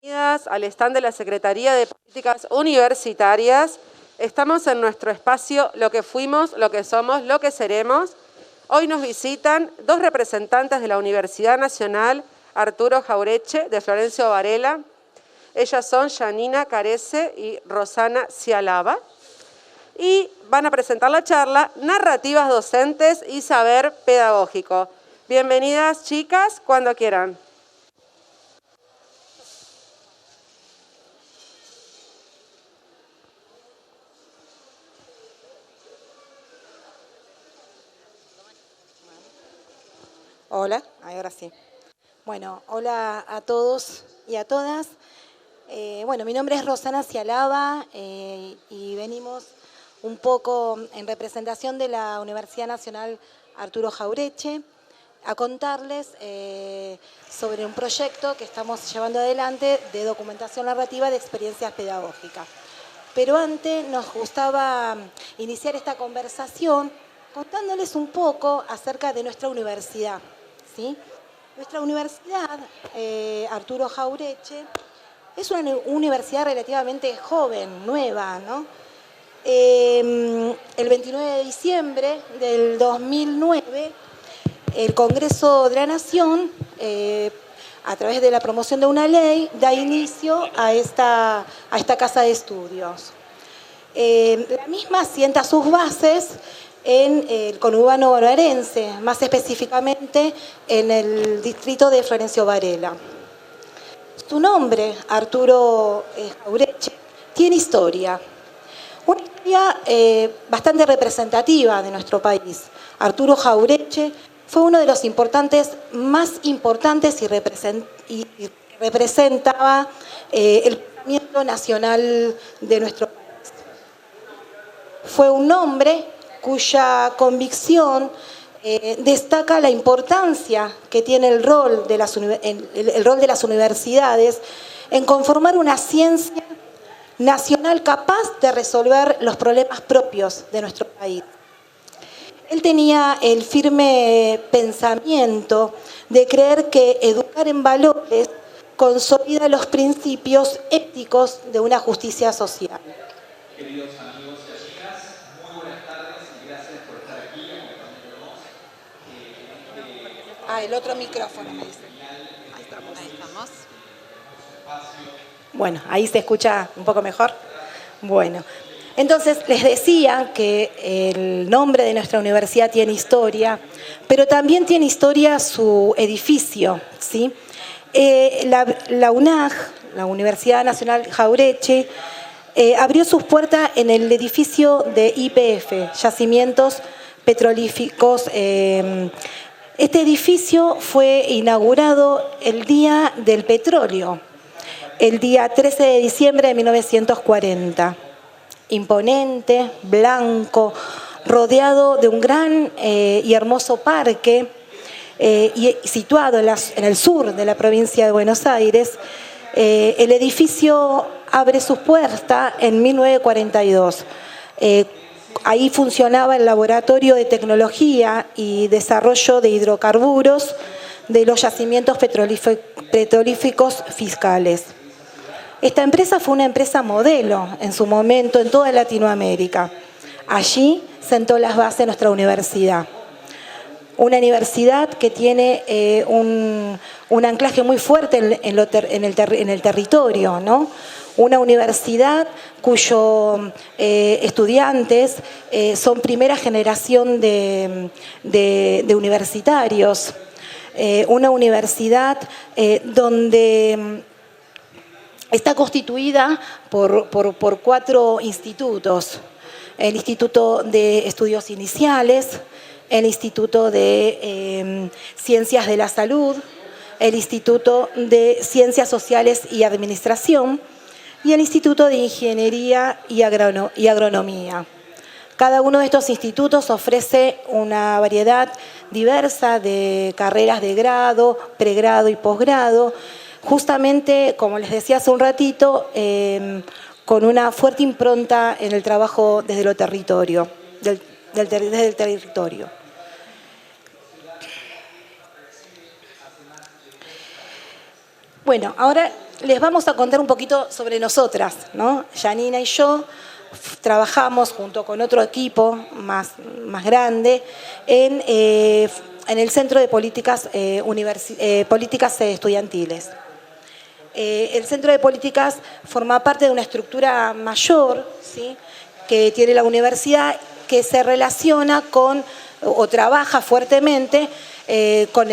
Bienvenidas al stand de la Secretaría de Políticas Universitarias. Estamos en nuestro espacio Lo que fuimos, lo que somos, lo que seremos. Hoy nos visitan dos representantes de la Universidad Nacional, Arturo Jauretche, de Florencio Varela. Ellas son Janina Carece y Rosana Cialaba. Y van a presentar la charla Narrativas Docentes y Saber Pedagógico. Bienvenidas, chicas, cuando quieran. Hola, ahora sí. Bueno, hola a todos y a todas. Mi nombre es Rosana Cialaba y venimos un poco en representación de la Universidad Nacional Arturo Jauretche a contarles sobre un proyecto que estamos llevando adelante de documentación narrativa de experiencias pedagógicas. Pero antes nos gustaba iniciar esta conversación contándoles un poco acerca de nuestra universidad. ¿Sí? Nuestra universidad, Arturo Jauretche, es una universidad relativamente joven, nueva, ¿no? El 29 de diciembre del 2009, el Congreso de la Nación, a través de la promoción de una ley, da inicio a esta casa de estudios. La misma sienta sus bases en el conurbano bonaerense, más específicamente en el distrito de Florencio Varela. Su nombre, Arturo Jauretche, tiene historia. Una historia bastante representativa de nuestro país. Arturo Jauretche fue uno de los más importantes y representaba el pensamiento nacional de nuestro país. Fue un hombre cuya convicción destaca la importancia que tiene el rol de las universidades en conformar una ciencia nacional capaz de resolver los problemas propios de nuestro país. Él tenía el firme pensamiento de creer que educar en valores consolida los principios éticos de una justicia social. Queridos amigos y amigas, muy buenas tardes y gracias por estar aquí acompañándonos. El otro micrófono me dice. Ahí estamos. Ahí estamos. Bueno, ahí se escucha un poco mejor. Bueno, entonces les decía que el nombre de nuestra universidad tiene historia, pero también tiene historia su edificio, ¿sí? La UNAJ, la Universidad Nacional Jauretche, abrió sus puertas en el edificio de YPF, Yacimientos Petrolíficos. Este edificio fue inaugurado el Día del Petróleo, el día 13 de diciembre de 1940. Imponente, blanco, rodeado de un gran y hermoso parque, y situado en el sur de la provincia de Buenos Aires. El edificio abre sus puertas en 1942. Ahí funcionaba el Laboratorio de Tecnología y Desarrollo de Hidrocarburos de los Yacimientos Petrolíficos Fiscales. Esta empresa fue una empresa modelo en su momento en toda Latinoamérica. Allí sentó las bases de nuestra universidad. Una universidad que tiene un anclaje muy fuerte en el territorio, ¿no? Una universidad cuyos estudiantes son primera generación de universitarios. Una universidad donde está constituida por 4 institutos. El Instituto de Estudios Iniciales, el Instituto de Ciencias de la Salud, el Instituto de Ciencias Sociales y Administración y el Instituto de Ingeniería y Agronomía. Cada uno de estos institutos ofrece una variedad diversa de carreras de grado, pregrado y posgrado, justamente, como les decía hace un ratito, con una fuerte impronta en el trabajo desde lo territorio, desde el territorio. Bueno, ahora les vamos a contar un poquito sobre nosotras, ¿no? Janina y yo trabajamos junto con otro equipo más grande en el Centro de Políticas, Políticas Estudiantiles. El Centro de Políticas forma parte de una estructura mayor, ¿sí?, que tiene la universidad, que se relaciona con o trabaja fuertemente con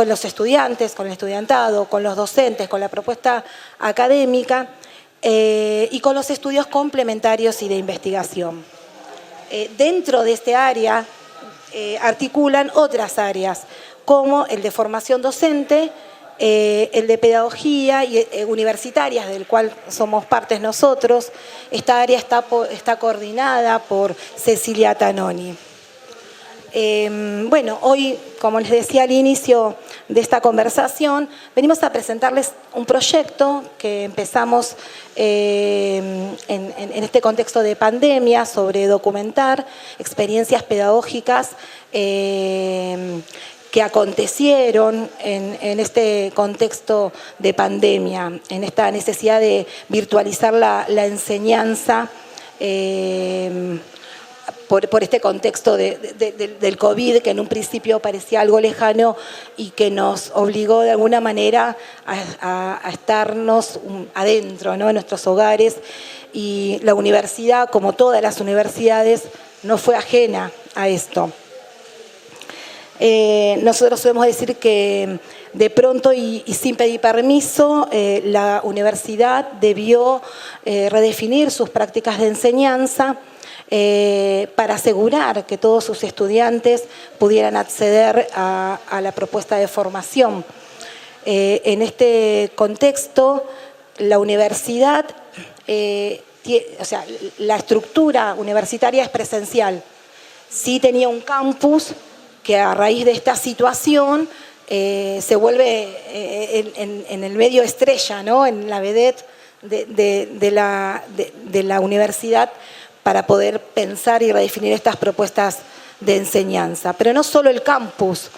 los estudiantes, con el estudiantado, con los docentes, con la propuesta académica y con los estudios complementarios y de investigación. Dentro de este área articulan otras áreas, como el de formación docente, el de pedagogía y universitarias, del cual somos partes nosotros. Esta área está coordinada por Cecilia Tanoni. Bueno, hoy, como les decía al inicio de esta conversación, venimos a presentarles un proyecto que empezamos en este contexto de pandemia sobre documentar experiencias pedagógicas que acontecieron en este contexto de pandemia, en esta necesidad de virtualizar la enseñanza por este contexto del COVID, que en un principio parecía algo lejano y que nos obligó de alguna manera a estarnos adentro, ¿no?, en nuestros hogares. Y la universidad, como todas las universidades, no fue ajena a esto. Nosotros solemos decir que de pronto y sin pedir permiso, la universidad debió redefinir sus prácticas de enseñanza para asegurar que todos sus estudiantes pudieran acceder a la propuesta de formación. En este contexto, la universidad, o sea, la estructura universitaria es presencial. Sí tenía un campus que a raíz de esta situación se vuelve en el medio estrella, ¿no?, en la vedette de la universidad, para poder pensar y redefinir estas propuestas de enseñanza. Pero no solo el campus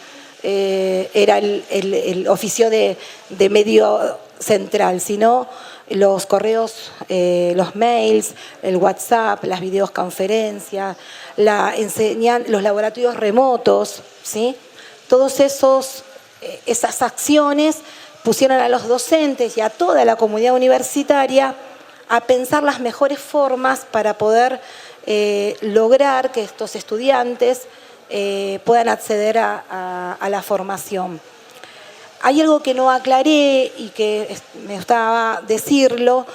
era el oficio de medio central, sino los correos, los mails, el WhatsApp, las videoconferencias, los laboratorios remotos, ¿sí? Todos esas acciones pusieron a los docentes y a toda la comunidad universitaria a pensar las mejores formas para poder lograr que estos estudiantes puedan acceder a la formación. Hay algo que no aclaré y que me gustaba decirlo.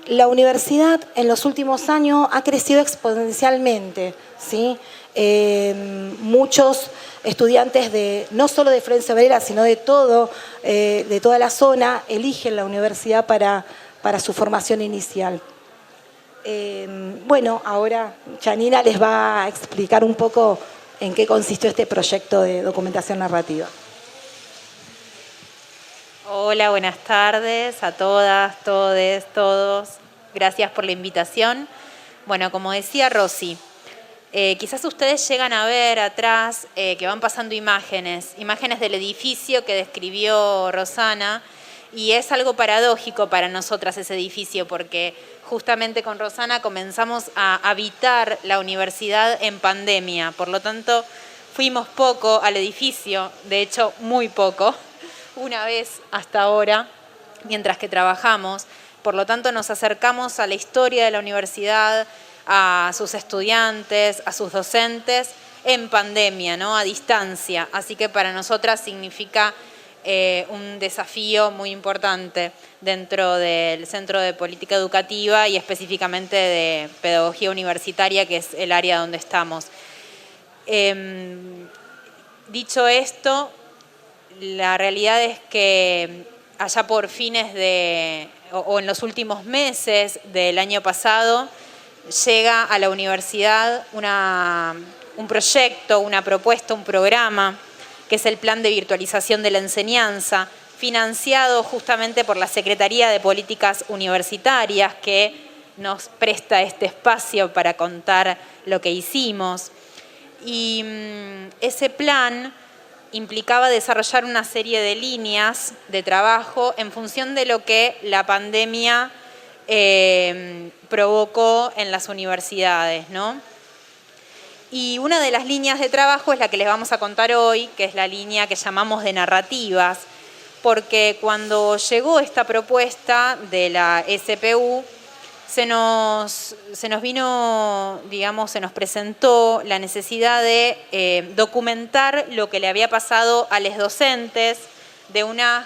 La universidad en los últimos años ha crecido exponencialmente, ¿sí? Muchos estudiantes no solo de Florencio Varela, sino de toda la zona, eligen la universidad para su formación inicial. Bueno, ahora Janina les va a explicar un poco en qué consistió este proyecto de documentación narrativa. Hola, buenas tardes a todas, todes, todos. Gracias por la invitación. Bueno, como decía Rosy, quizás ustedes llegan a ver atrás que van pasando imágenes del edificio que describió Rosana, y es algo paradójico para nosotras ese edificio, porque justamente con Rosana comenzamos a habitar la universidad en pandemia. Por lo tanto, fuimos poco al edificio, de hecho muy poco, una vez hasta ahora, mientras que trabajamos. Por lo tanto, nos acercamos a la historia de la universidad, a sus estudiantes, a sus docentes, en pandemia, ¿no?, a distancia. Así que para nosotras significa un desafío muy importante dentro del Centro de Política Educativa y específicamente de Pedagogía Universitaria, que es el área donde estamos. Dicho esto, la realidad es que allá por fines o en los últimos meses del año pasado, llega a la universidad un proyecto, una propuesta, un programa, que es el Plan de Virtualización de la Enseñanza, financiado justamente por la Secretaría de Políticas Universitarias, que nos presta este espacio para contar lo que hicimos. Y ese plan implicaba desarrollar una serie de líneas de trabajo en función de lo que la pandemia provocó en las universidades, ¿no? Y una de las líneas de trabajo es la que les vamos a contar hoy, que es la línea que llamamos de narrativas, porque cuando llegó esta propuesta de la SPU, se nos vino, digamos, se nos presentó la necesidad de documentar lo que le había pasado a los docentes de UNAG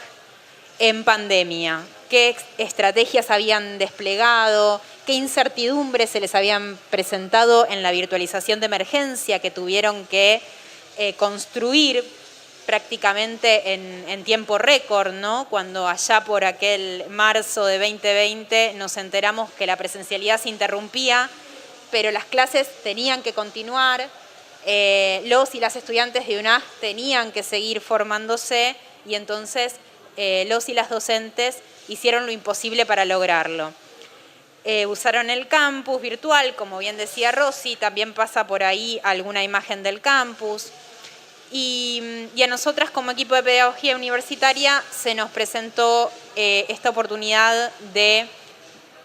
en pandemia, qué estrategias habían desplegado, qué incertidumbres se les habían presentado en la virtualización de emergencia que tuvieron que construir prácticamente en tiempo récord, ¿no? Cuando allá por aquel marzo de 2020 nos enteramos que la presencialidad se interrumpía, pero las clases tenían que continuar, los y las estudiantes de UNAG tenían que seguir formándose y entonces los y las docentes hicieron lo imposible para lograrlo. Usaron el campus virtual, como bien decía Rosy, también pasa por ahí alguna imagen del campus. Y a nosotras como equipo de pedagogía universitaria se nos presentó esta oportunidad de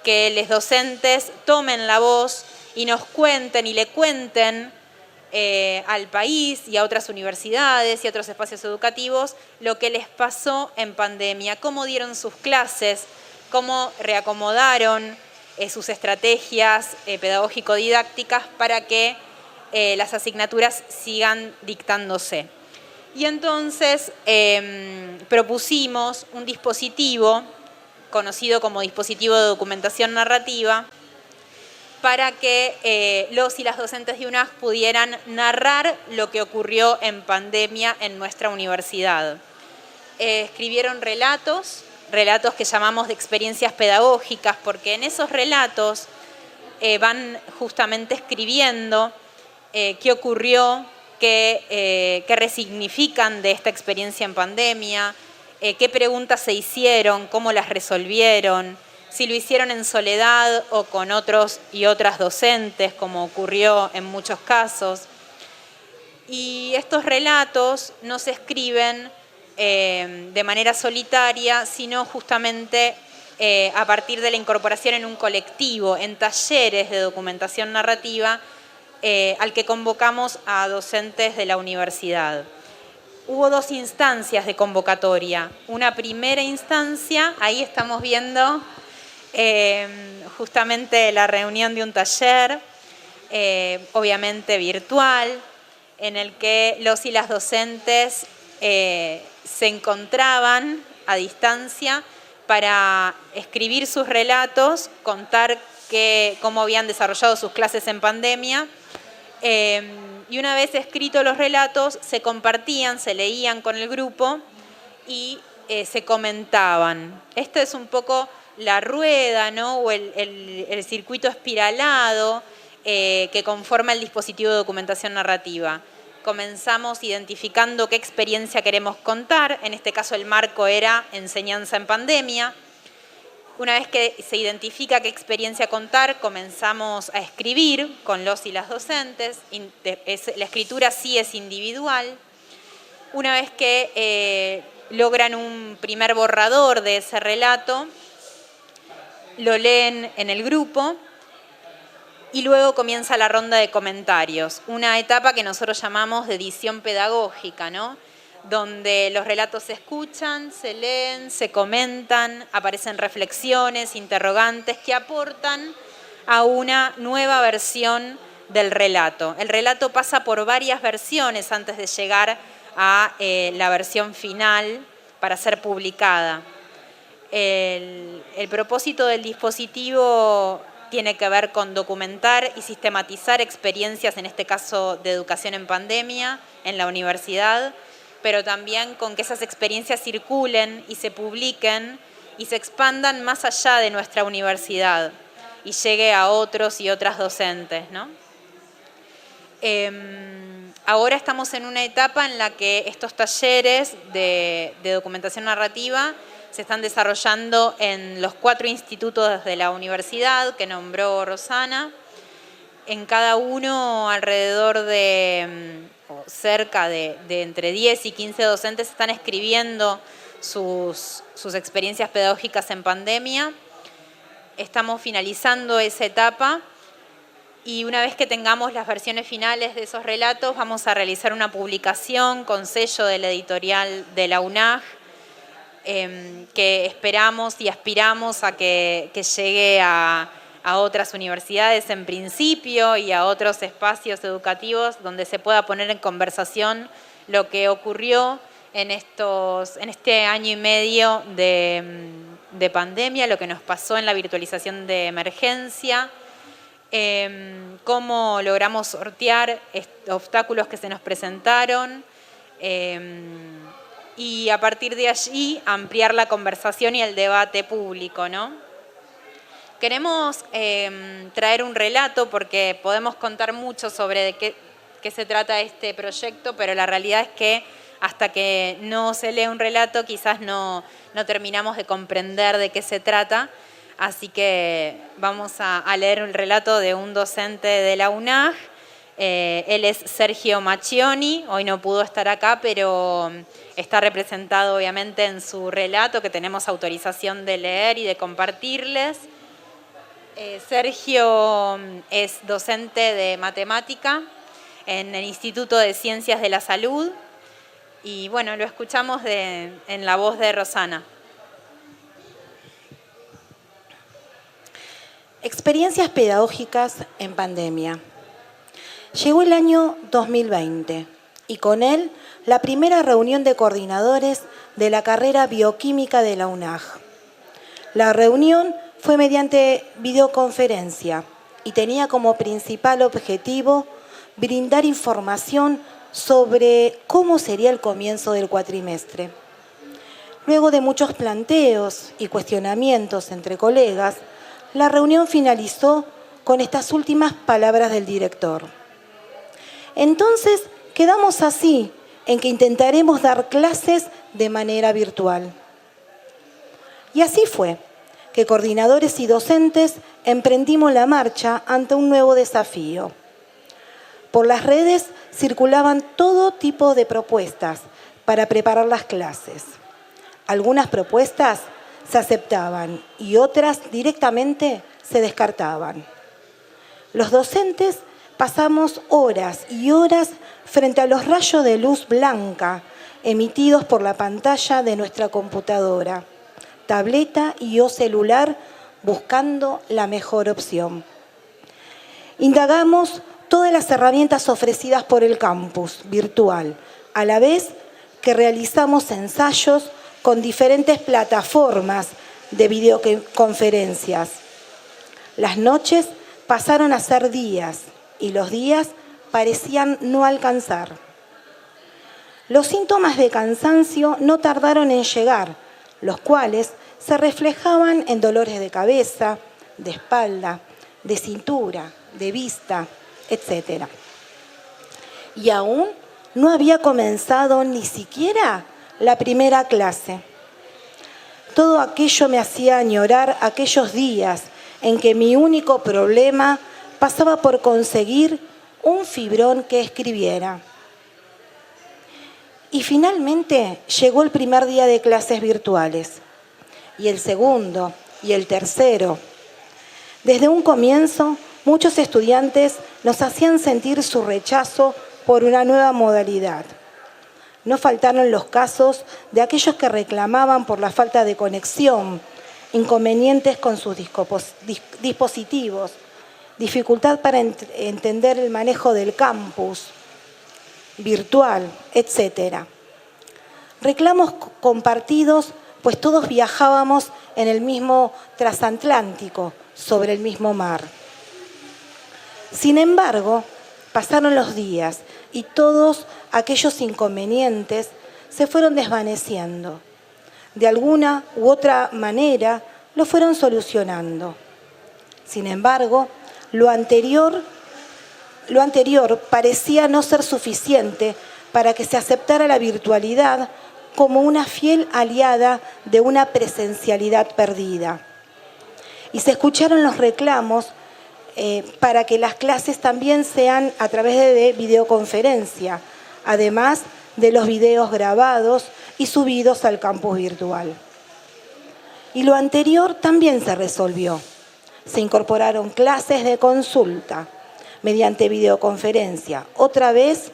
que los docentes tomen la voz y nos cuenten y le cuenten al país y a otras universidades y a otros espacios educativos lo que les pasó en pandemia, cómo dieron sus clases, cómo reacomodaron sus estrategias pedagógico-didácticas para que las asignaturas sigan dictándose. Y entonces propusimos un dispositivo conocido como dispositivo de documentación narrativa para que los y las docentes de UNAG pudieran narrar lo que ocurrió en pandemia en nuestra universidad. Escribieron relatos que llamamos de experiencias pedagógicas, porque en esos relatos van justamente escribiendo qué ocurrió, qué resignifican de esta experiencia en pandemia, qué preguntas se hicieron, cómo las resolvieron, si lo hicieron en soledad o con otros y otras docentes, como ocurrió en muchos casos. Y estos relatos no se escriben de manera solitaria, sino justamente a partir de la incorporación en un colectivo, en talleres de documentación narrativa, al que convocamos a docentes de la universidad. Hubo 2 instancias de convocatoria. Una primera instancia, ahí estamos viendo justamente la reunión de un taller, obviamente virtual, en el que los y las docentes se encontraban a distancia para escribir sus relatos, contar cómo habían desarrollado sus clases en pandemia. Y una vez escritos los relatos, se compartían, se leían con el grupo y se comentaban. Esto es un poco la rueda, ¿no? O el circuito espiralado que conforma el dispositivo de documentación narrativa. Comenzamos identificando qué experiencia queremos contar. En este caso el marco era enseñanza en pandemia. Una vez que se identifica qué experiencia contar, comenzamos a escribir con los y las docentes. La escritura sí es individual. Una vez que logran un primer borrador de ese relato, lo leen en el grupo y luego comienza la ronda de comentarios. Una etapa que nosotros llamamos de edición pedagógica, ¿no? Donde los relatos se escuchan, se leen, se comentan, aparecen reflexiones, interrogantes que aportan a una nueva versión del relato. El relato pasa por varias versiones antes de llegar a la versión final para ser publicada. El propósito del dispositivo tiene que ver con documentar y sistematizar experiencias, en este caso de educación en pandemia, en la universidad, pero también con que esas experiencias circulen y se publiquen y se expandan más allá de nuestra universidad y llegue a otros y otras docentes, ¿no? Ahora estamos en una etapa en la que estos talleres de documentación narrativa se están desarrollando en los 4 institutos de la universidad que nombró Rosana. En cada uno alrededor de o cerca de entre 10 y 15 docentes están escribiendo sus experiencias pedagógicas en pandemia. Estamos finalizando esa etapa y una vez que tengamos las versiones finales de esos relatos vamos a realizar una publicación con sello de la editorial de la UNAG, que esperamos y aspiramos a que llegue a otras universidades en principio y a otros espacios educativos donde se pueda poner en conversación lo que ocurrió en este año y medio de pandemia, lo que nos pasó en la virtualización de emergencia, cómo logramos sortear obstáculos que se nos presentaron, y a partir de allí ampliar la conversación y el debate público, ¿no? Queremos traer un relato porque podemos contar mucho sobre de qué se trata este proyecto, pero la realidad es que hasta que no se lee un relato quizás no terminamos de comprender de qué se trata. Así que vamos a leer un relato de un docente de la UNAG. Él es Sergio Macchioni, hoy no pudo estar acá, pero está representado obviamente en su relato que tenemos autorización de leer y de compartirles. Sergio es docente de matemática en el Instituto de Ciencias de la Salud y bueno, lo escuchamos en la voz de Rosana. Experiencias pedagógicas en pandemia. Llegó el año 2020 y con él la primera reunión de coordinadores de la carrera bioquímica de la UNAG. La reunión fue mediante videoconferencia y tenía como principal objetivo brindar información sobre cómo sería el comienzo del cuatrimestre. Luego de muchos planteos y cuestionamientos entre colegas, la reunión finalizó con estas últimas palabras del director. Entonces, quedamos así, en que intentaremos dar clases de manera virtual. Y así fue, que coordinadores y docentes emprendimos la marcha ante un nuevo desafío. Por las redes circulaban todo tipo de propuestas para preparar las clases. Algunas propuestas se aceptaban y otras directamente se descartaban. Los docentes pasamos horas y horas frente a los rayos de luz blanca emitidos por la pantalla de nuestra computadora, tableta y o celular buscando la mejor opción. Indagamos todas las herramientas ofrecidas por el campus virtual, a la vez que realizamos ensayos con diferentes plataformas de videoconferencias. Las noches pasaron a ser días y los días parecían no alcanzar. Los síntomas de cansancio no tardaron en llegar, los cuales se reflejaban en dolores de cabeza, de espalda, de cintura, de vista, etc. Y aún no había comenzado ni siquiera la primera clase. Todo aquello me hacía añorar aquellos días en que mi único problema pasaba por conseguir un fibrón que escribiera. Y finalmente llegó el primer día de clases virtuales, y el segundo, y el tercero. Desde un comienzo, muchos estudiantes nos hacían sentir su rechazo por una nueva modalidad. No faltaron los casos de aquellos que reclamaban por la falta de conexión, inconvenientes con sus dispositivos, dificultad para entender el manejo del campus virtual, etc. Reclamos compartidos, pues todos viajábamos en el mismo transatlántico, sobre el mismo mar. Sin embargo, pasaron los días y todos aquellos inconvenientes se fueron desvaneciendo. De alguna u otra manera lo fueron solucionando. Sin embargo, lo anterior parecía no ser suficiente para que se aceptara la virtualidad como una fiel aliada de una presencialidad perdida. Y se escucharon los reclamos para que las clases también sean a través de videoconferencia, además de los videos grabados y subidos al campus virtual. Y lo anterior también se resolvió. Se incorporaron clases de consulta mediante videoconferencia. Otra vez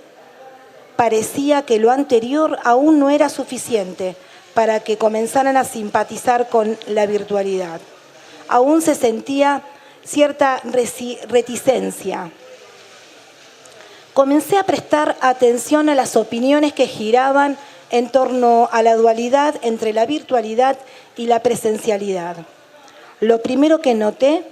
parecía que lo anterior aún no era suficiente para que comenzaran a simpatizar con la virtualidad. Aún se sentía cierta reticencia. Comencé a prestar atención a las opiniones que giraban en torno a la dualidad entre la virtualidad y la presencialidad. Lo primero que noté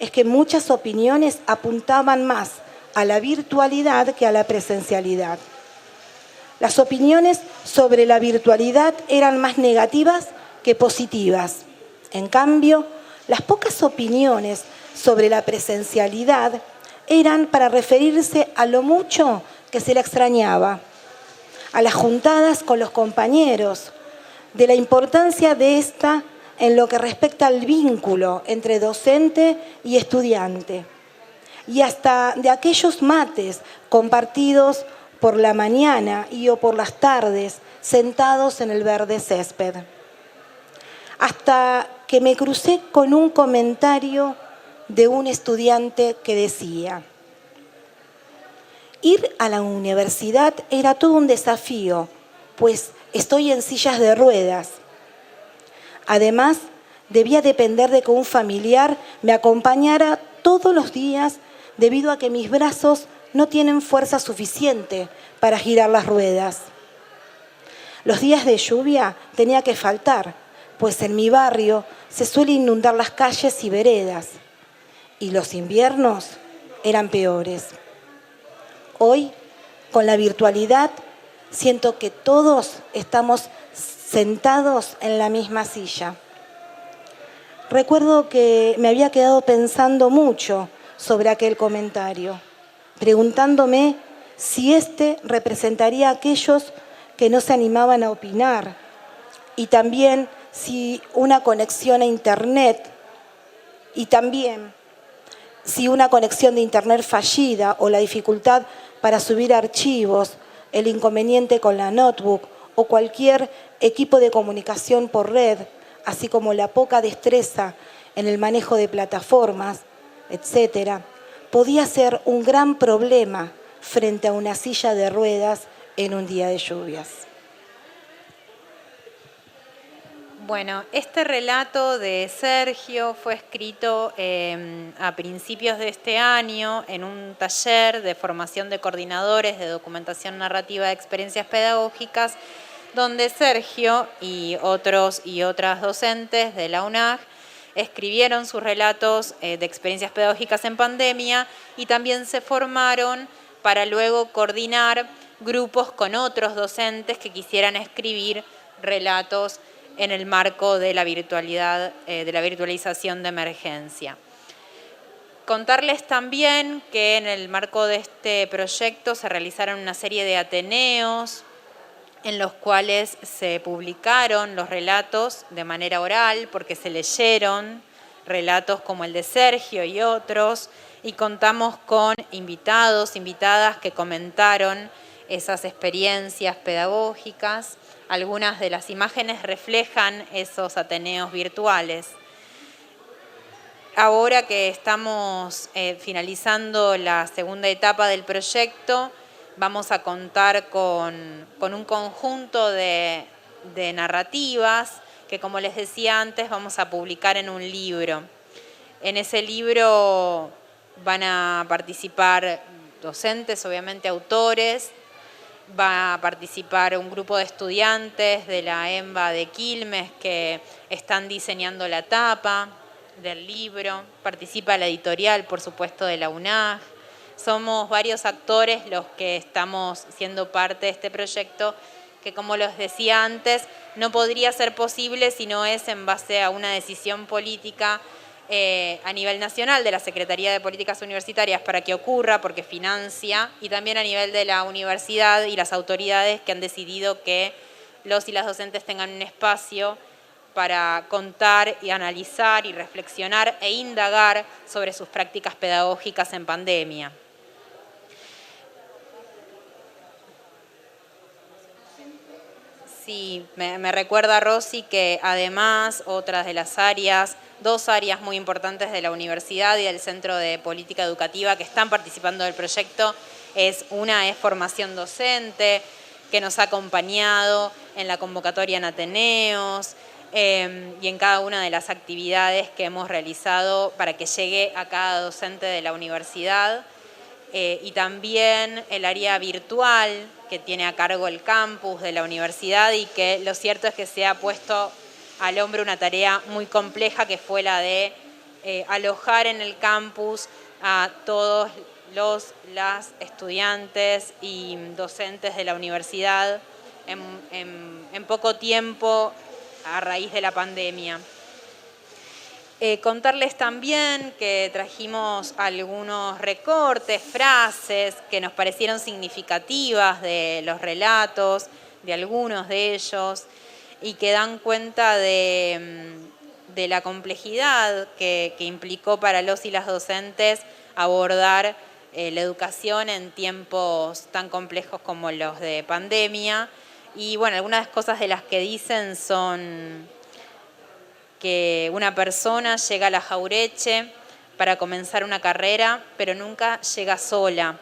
es que muchas opiniones apuntaban más a la virtualidad que a la presencialidad. Las opiniones sobre la virtualidad eran más negativas que positivas. En cambio, las pocas opiniones sobre la presencialidad eran para referirse a lo mucho que se la extrañaba, a las juntadas con los compañeros, de la importancia de esta en lo que respecta al vínculo entre docente y estudiante, y hasta de aquellos mates compartidos por la mañana y o por las tardes, sentados en el verde césped. Hasta que me crucé con un comentario de un estudiante que decía: ir a la universidad era todo un desafío, pues estoy en sillas de ruedas. Además, debía depender de que un familiar me acompañara todos los días debido a que mis brazos no tienen fuerza suficiente para girar las ruedas. Los días de lluvia tenía que faltar, pues en mi barrio se suele inundar las calles y veredas, y los inviernos eran peores. Hoy, con la virtualidad, siento que todos estamos sentados en la misma silla. Recuerdo que me había quedado pensando mucho sobre aquel comentario, preguntándome si este representaría a aquellos que no se animaban a opinar, y también si una conexión a Internet, y también si una conexión de Internet fallida o la dificultad para subir archivos, el inconveniente con la notebook o cualquier equipo de comunicación por red, así como la poca destreza en el manejo de plataformas, etc., podía ser un gran problema frente a una silla de ruedas en un día de lluvias. Bueno, este relato de Sergio fue escrito a principios de este año en un taller de formación de coordinadores de documentación narrativa de experiencias pedagógicas, donde Sergio y otros y otras docentes de la UNAG escribieron sus relatos de experiencias pedagógicas en pandemia y también se formaron para luego coordinar grupos con otros docentes que quisieran escribir relatos en el marco de la virtualidad, de la virtualización de emergencia. Contarles también que en el marco de este proyecto se realizaron una serie de ateneos en los cuales se publicaron los relatos de manera oral, porque se leyeron relatos como el de Sergio y otros, y contamos con invitados, invitadas que comentaron esas experiencias pedagógicas. Algunas de las imágenes reflejan esos ateneos virtuales. Ahora que estamos finalizando la segunda etapa del proyecto, vamos a contar con un conjunto de narrativas que, como les decía antes, vamos a publicar en un libro. En ese libro van a participar docentes, obviamente autores, va a participar un grupo de estudiantes de la EMBA de Quilmes que están diseñando la tapa del libro, participa la editorial, por supuesto, de la UNAG. Somos varios actores los que estamos siendo parte de este proyecto que, como les decía antes, no podría ser posible si no es en base a una decisión política a nivel nacional de la Secretaría de Políticas Universitarias para que ocurra, porque financia, y también a nivel de la universidad y las autoridades que han decidido que los y las docentes tengan un espacio para contar y analizar y reflexionar e indagar sobre sus prácticas pedagógicas en pandemia. Sí, me recuerda Rosy que además otras de las áreas, 2 áreas muy importantes de la universidad y del Centro de Política Educativa que están participando del proyecto, una es formación docente, que nos ha acompañado en la convocatoria en Ateneos y en cada una de las actividades que hemos realizado para que llegue a cada docente de la universidad. Y también el área virtual que tiene a cargo el campus de la universidad y que lo cierto es que se ha puesto al hombro una tarea muy compleja que fue la de alojar en el campus a todos las estudiantes y docentes de la universidad en poco tiempo a raíz de la pandemia. Contarles también que trajimos algunos recortes, frases que nos parecieron significativas de los relatos, de algunos de ellos, y que dan cuenta de la complejidad que implicó para los y las docentes abordar la educación en tiempos tan complejos como los de pandemia. Y bueno, algunas cosas de las que dicen son que una persona llega a la Jaureche para comenzar una carrera, pero nunca llega sola.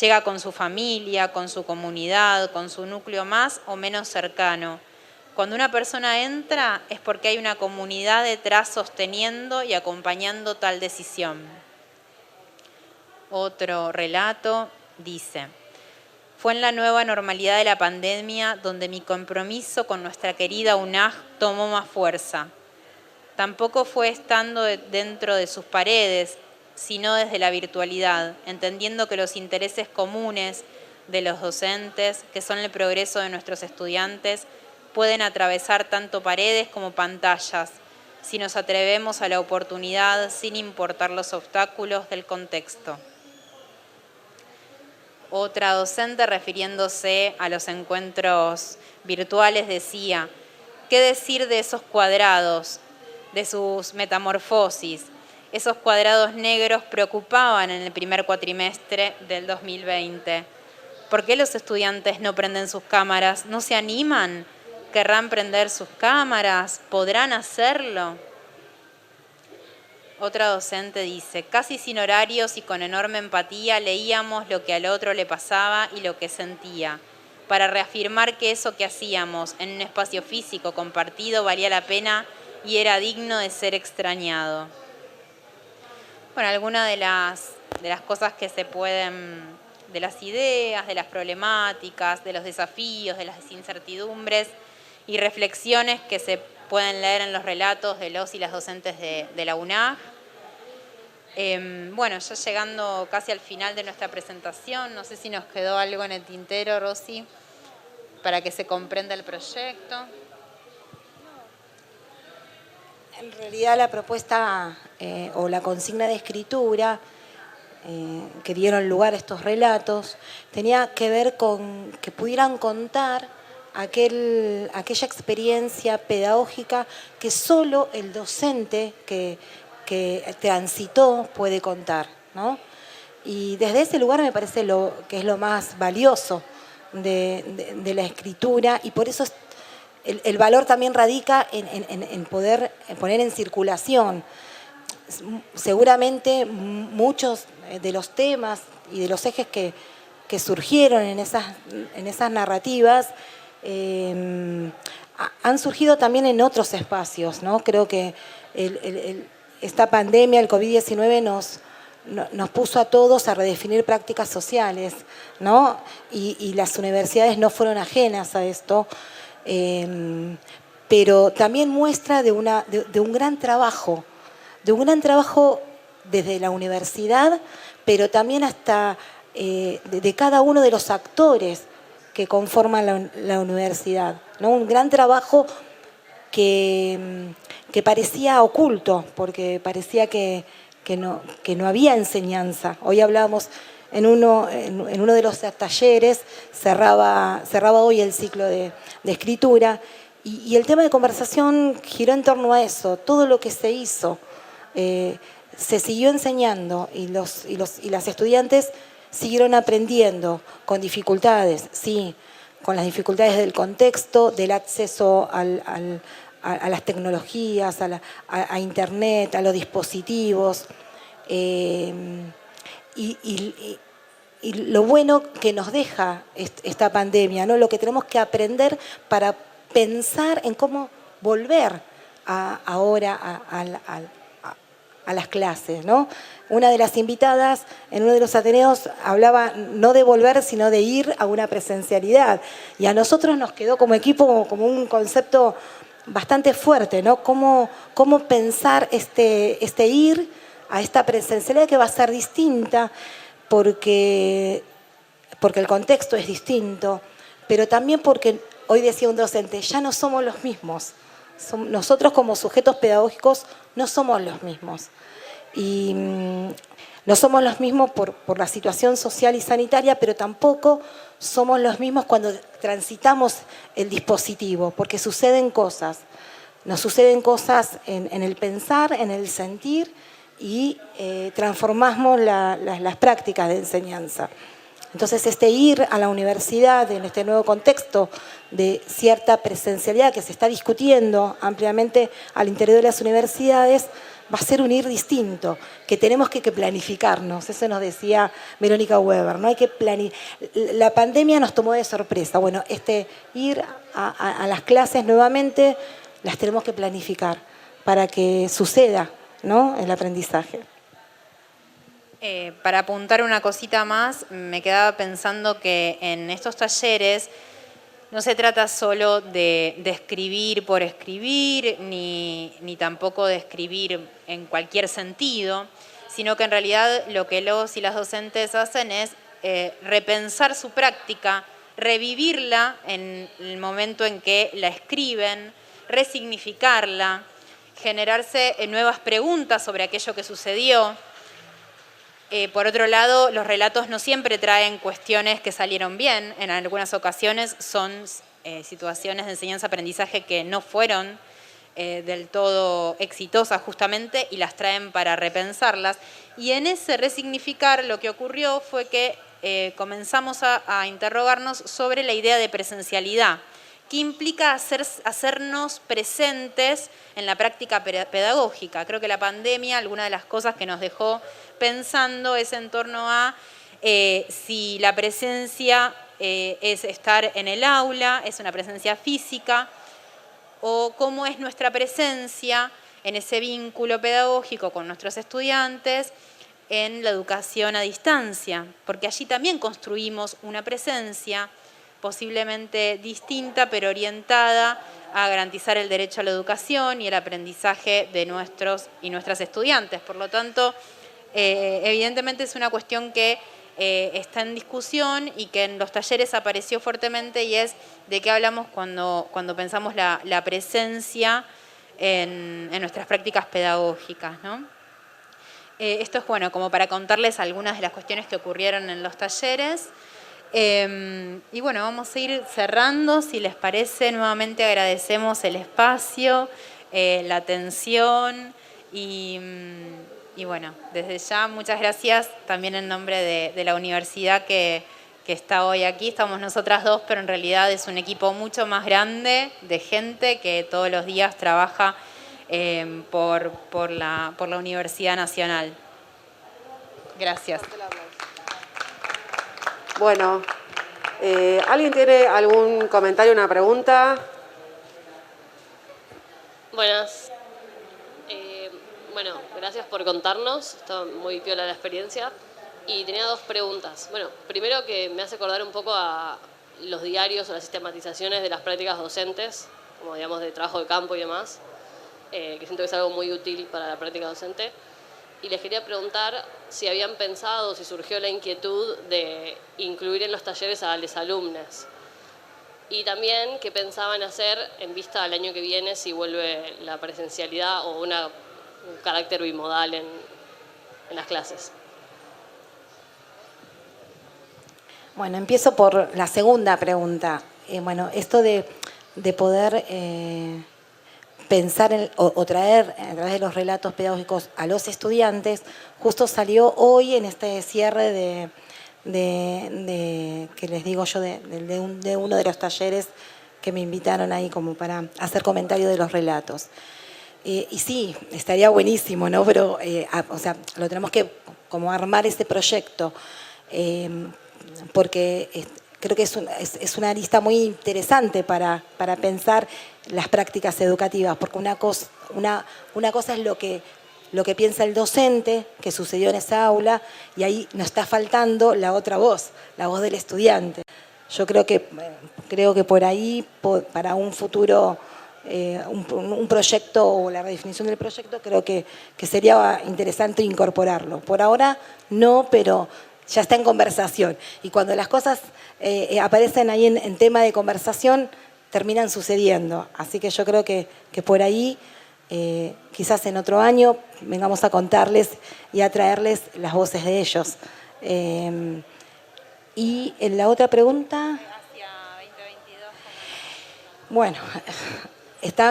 Llega con su familia, con su comunidad, con su núcleo más o menos cercano. Cuando una persona entra es porque hay una comunidad detrás sosteniendo y acompañando tal decisión. Otro relato dice: fue en la nueva normalidad de la pandemia donde mi compromiso con nuestra querida UNAG tomó más fuerza. Tampoco fue estando dentro de sus paredes, sino desde la virtualidad, entendiendo que los intereses comunes de los docentes, que son el progreso de nuestros estudiantes, pueden atravesar tanto paredes como pantallas, si nos atrevemos a la oportunidad sin importar los obstáculos del contexto. Otra docente, refiriéndose a los encuentros virtuales, decía: ¿qué decir de esos cuadrados, de sus metamorfosis? Esos cuadrados negros preocupaban en el primer cuatrimestre del 2020. ¿Por qué los estudiantes no prenden sus cámaras? ¿No se animan? ¿Querrán prender sus cámaras? ¿Podrán hacerlo? Otra docente dice: casi sin horarios y con enorme empatía leíamos lo que al otro le pasaba y lo que sentía, para reafirmar que eso que hacíamos en un espacio físico compartido valía la pena y era digno de ser extrañado. Bueno, algunas de las cosas que se pueden, de las ideas, de las problemáticas, de los desafíos, de las incertidumbres y reflexiones que se pueden leer en los relatos de los y las docentes de la UNAG. Bueno, ya llegando casi al final de nuestra presentación, no sé si nos quedó algo en el tintero, Rosy, para que se comprenda el proyecto. En realidad la propuesta o la consigna de escritura que dieron lugar a estos relatos tenía que ver con que pudieran contar aquella experiencia pedagógica que solo el docente que transitó puede contar, ¿no? Y desde ese lugar me parece que es lo más valioso de la escritura, y por eso el valor también radica en poder poner en circulación. Seguramente muchos de los temas y de los ejes que surgieron en esas narrativas han surgido también en otros espacios, ¿no? Creo que esta pandemia, el COVID-19, nos puso a todos a redefinir prácticas sociales, ¿no? Y las universidades no fueron ajenas a esto, pero también muestra de un gran trabajo desde la universidad, pero también hasta de cada uno de los actores que conforman la universidad, ¿no? Un gran trabajo que parecía oculto, porque parecía que no había enseñanza. Hoy hablábamos en uno de los talleres, cerraba hoy el ciclo de escritura, y el tema de conversación giró en torno a eso. Todo lo que se hizo se siguió enseñando, y las estudiantes siguieron aprendiendo con dificultades, sí, con las dificultades del contexto, del acceso a las tecnologías, a Internet, a los dispositivos. Y lo bueno que nos deja esta pandemia, ¿no? Lo que tenemos que aprender para pensar en cómo volver ahora a las clases, ¿no? Una de las invitadas en uno de los Ateneos hablaba no de volver, sino de ir a una presencialidad. Y a nosotros nos quedó como equipo como un concepto bastante fuerte, ¿no? Cómo pensar este ir a esta presencialidad que va a ser distinta, porque el contexto es distinto, pero también porque, hoy decía un docente, ya no somos los mismos. Nosotros como sujetos pedagógicos no somos los mismos. Y no somos los mismos por la situación social y sanitaria, pero tampoco somos los mismos cuando transitamos el dispositivo, porque suceden cosas. Nos suceden cosas en el pensar, en el sentir, y transformamos las prácticas de enseñanza. Entonces, este ir a la universidad en este nuevo contexto de cierta presencialidad que se está discutiendo ampliamente al interior de las universidades, va a ser un ir distinto, que tenemos que planificarnos. Eso nos decía Verónica Weber, ¿no? La pandemia nos tomó de sorpresa. Bueno, ir a las clases nuevamente las tenemos que planificar para que suceda, ¿no?, el aprendizaje. Para apuntar una cosita más, me quedaba pensando que en estos talleres no se trata solo de escribir por escribir, ni tampoco de escribir en cualquier sentido, sino que en realidad lo que los y las docentes hacen es repensar su práctica, revivirla en el momento en que la escriben, resignificarla, generarse nuevas preguntas sobre aquello que sucedió. Por otro lado, los relatos no siempre traen cuestiones que salieron bien. En algunas ocasiones son situaciones de enseñanza-aprendizaje que no fueron del todo exitosas justamente y las traen para repensarlas. Y en ese resignificar lo que ocurrió fue que comenzamos a interrogarnos sobre la idea de presencialidad, que implica hacernos presentes en la práctica pedagógica. Creo que la pandemia, alguna de las cosas que nos dejó pensando es en torno a si la presencia es estar en el aula, es una presencia física, o cómo es nuestra presencia en ese vínculo pedagógico con nuestros estudiantes en la educación a distancia, porque allí también construimos una presencia posiblemente distinta, pero orientada a garantizar el derecho a la educación y el aprendizaje de nuestros y nuestras estudiantes. Por lo tanto, evidentemente es una cuestión que está en discusión y que en los talleres apareció fuertemente, y es de qué hablamos cuando pensamos la presencia en nuestras prácticas pedagógicas, ¿no? Esto es bueno como para contarles algunas de las cuestiones que ocurrieron en los talleres. Y bueno, vamos a ir cerrando, si les parece. Nuevamente agradecemos el espacio, la atención y bueno, desde ya muchas gracias también en nombre de la universidad que está hoy aquí. Estamos nosotras dos, pero en realidad es un equipo mucho más grande de gente que todos los días trabaja por la Universidad Nacional. Gracias. Bueno, ¿alguien tiene algún comentario, una pregunta? Buenas. Bueno, gracias por contarnos. Está muy piola la experiencia. Y tenía dos preguntas. Bueno, primero, que me hace acordar un poco a los diarios o las sistematizaciones de las prácticas docentes, como digamos de trabajo de campo y demás, que siento que es algo muy útil para la práctica docente. Y les quería preguntar si habían pensado, si surgió la inquietud de incluir en los talleres a los alumnos. Y también qué pensaban hacer en vista al año que viene, si vuelve la presencialidad o un carácter bimodal en las clases. Bueno, empiezo por la segunda pregunta. Bueno, esto de poder pensar o traer a través de los relatos pedagógicos a los estudiantes, justo salió hoy en este cierre que les digo yo, de uno de los talleres que me invitaron ahí como para hacer comentario de los relatos. Y sí, estaría buenísimo, ¿no? Pero, o sea, lo tenemos que como armar ese proyecto, porque creo que es una lista muy interesante para pensar las prácticas educativas, porque una cosa es lo que piensa el docente, que sucedió en esa aula, y ahí nos está faltando la otra voz, la voz del estudiante. Yo creo que por ahí, para un futuro, un proyecto o la redefinición del proyecto, creo que sería interesante incorporarlo. Por ahora no, pero ya está en conversación. Y cuando las cosas aparecen ahí en tema de conversación, terminan sucediendo. Así que yo creo que por ahí, quizás en otro año, vengamos a contarles y a traerles las voces de ellos. Y en la otra pregunta... Hacia 2022. Bueno,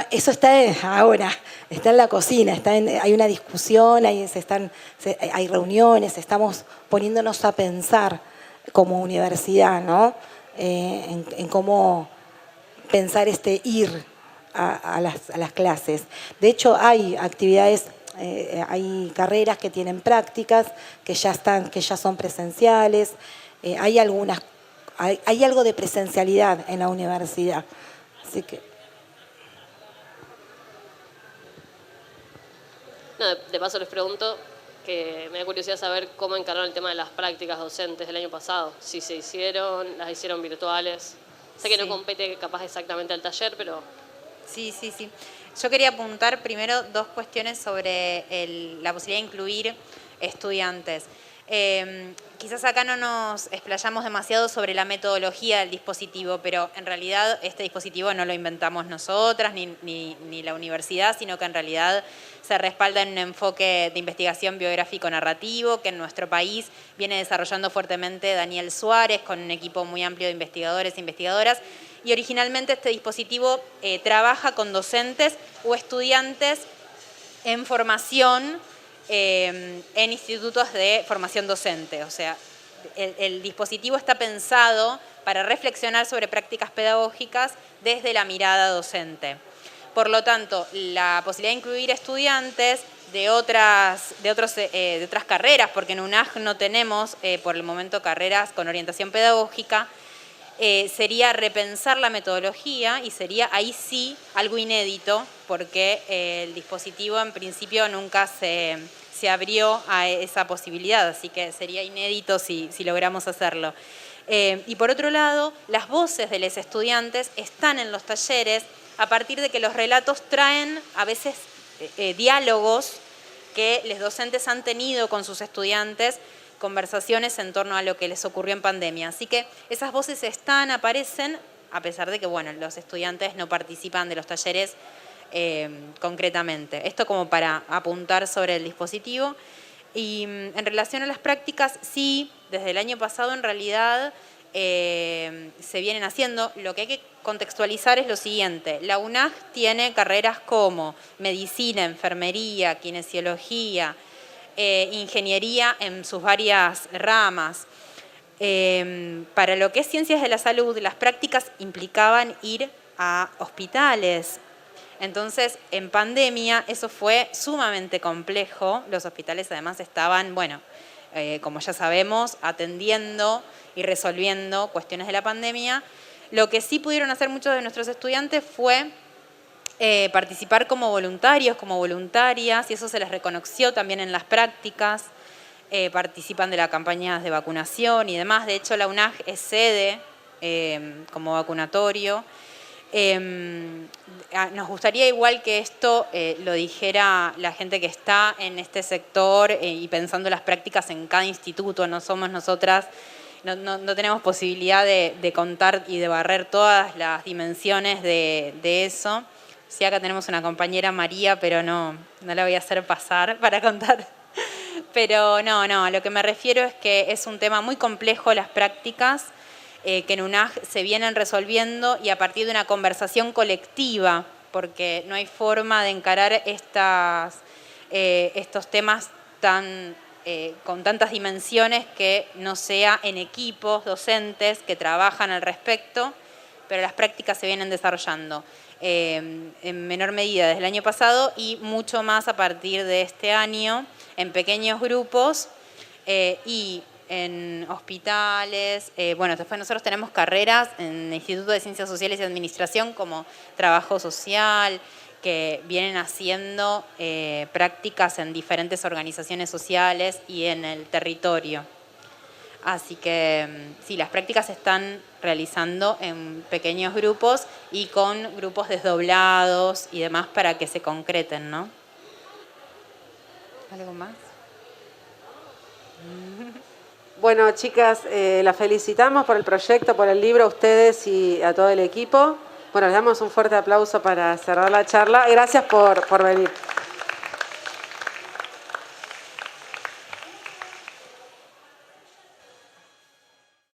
eso está ahora, está en la cocina, hay una discusión, hay reuniones, estamos poniéndonos a pensar como universidad, ¿no? En cómo pensar ir a las clases. De hecho, hay actividades, hay carreras que tienen prácticas, que ya son presenciales. Hay algo de presencialidad en la universidad. Así que... No, de paso les pregunto, que me da curiosidad saber cómo encararon el tema de las prácticas docentes del año pasado. Si se hicieron, las hicieron virtuales. Sé que no compete capaz exactamente al taller, pero... Sí. Yo quería apuntar primero dos cuestiones sobre la posibilidad de incluir estudiantes. Quizás acá no nos explayamos demasiado sobre la metodología del dispositivo, pero en realidad este dispositivo no lo inventamos nosotras ni la universidad, sino que en realidad se respalda en un enfoque de investigación biográfico-narrativo que en nuestro país viene desarrollando fuertemente Daniel Suárez con un equipo muy amplio de investigadores e investigadoras. Y originalmente este dispositivo trabaja con docentes o estudiantes en formación en institutos de formación docente. O sea, el dispositivo está pensado para reflexionar sobre prácticas pedagógicas desde la mirada docente. Por lo tanto, la posibilidad de incluir estudiantes de otras carreras, porque en UNAG no tenemos por el momento carreras con orientación pedagógica, sería repensar la metodología y sería ahí sí algo inédito, porque el dispositivo en principio nunca se abrió a esa posibilidad, así que sería inédito si logramos hacerlo. Y por otro lado, las voces de los estudiantes están en los talleres a partir de que los relatos traen a veces diálogos que los docentes han tenido con sus estudiantes, conversaciones en torno a lo que les ocurrió en pandemia. Así que esas voces aparecen, a pesar de que los estudiantes no participan de los talleres concretamente. Esto como para apuntar sobre el dispositivo. Y en relación a las prácticas, sí, desde el año pasado en realidad se vienen haciendo. Lo que hay que contextualizar es lo siguiente. La UNAG tiene carreras como medicina, enfermería, kinesiología, ingeniería en sus varias ramas. Para lo que es ciencias de la salud, las prácticas implicaban ir a hospitales. Entonces, en pandemia eso fue sumamente complejo. Los hospitales además estaban, como ya sabemos, atendiendo y resolviendo cuestiones de la pandemia. Lo que sí pudieron hacer muchos de nuestros estudiantes fue participar como voluntarios, como voluntarias, y eso se les reconoció también en las prácticas. Participan de las campañas de vacunación y demás. De hecho, la UNAG es sede como vacunatorio. Nos gustaría igual que esto lo dijera la gente que está en este sector y pensando las prácticas en cada instituto. No somos nosotras, no tenemos posibilidad de contar y de barrer todas las dimensiones de eso. Sí, acá tenemos una compañera, María, pero no la voy a hacer pasar para contar. Pero no, a lo que me refiero es que es un tema muy complejo las prácticas, que en UNAG se vienen resolviendo y a partir de una conversación colectiva, porque no hay forma de encarar estos temas tan con tantas dimensiones que no sea en equipos docentes que trabajan al respecto, pero las prácticas se vienen desarrollando en menor medida desde el año pasado y mucho más a partir de este año en pequeños grupos y en hospitales. Bueno, después nosotros tenemos carreras en el Instituto de Ciencias Sociales y Administración como trabajo social, que vienen haciendo prácticas en diferentes organizaciones sociales y en el territorio. Así que sí, las prácticas se están realizando en pequeños grupos y con grupos desdoblados y demás para que se concreten, ¿no? ¿Algo más? Bueno, chicas, las felicitamos por el proyecto, por el libro, a ustedes y a todo el equipo. Bueno, les damos un fuerte aplauso para cerrar la charla. Gracias por venir.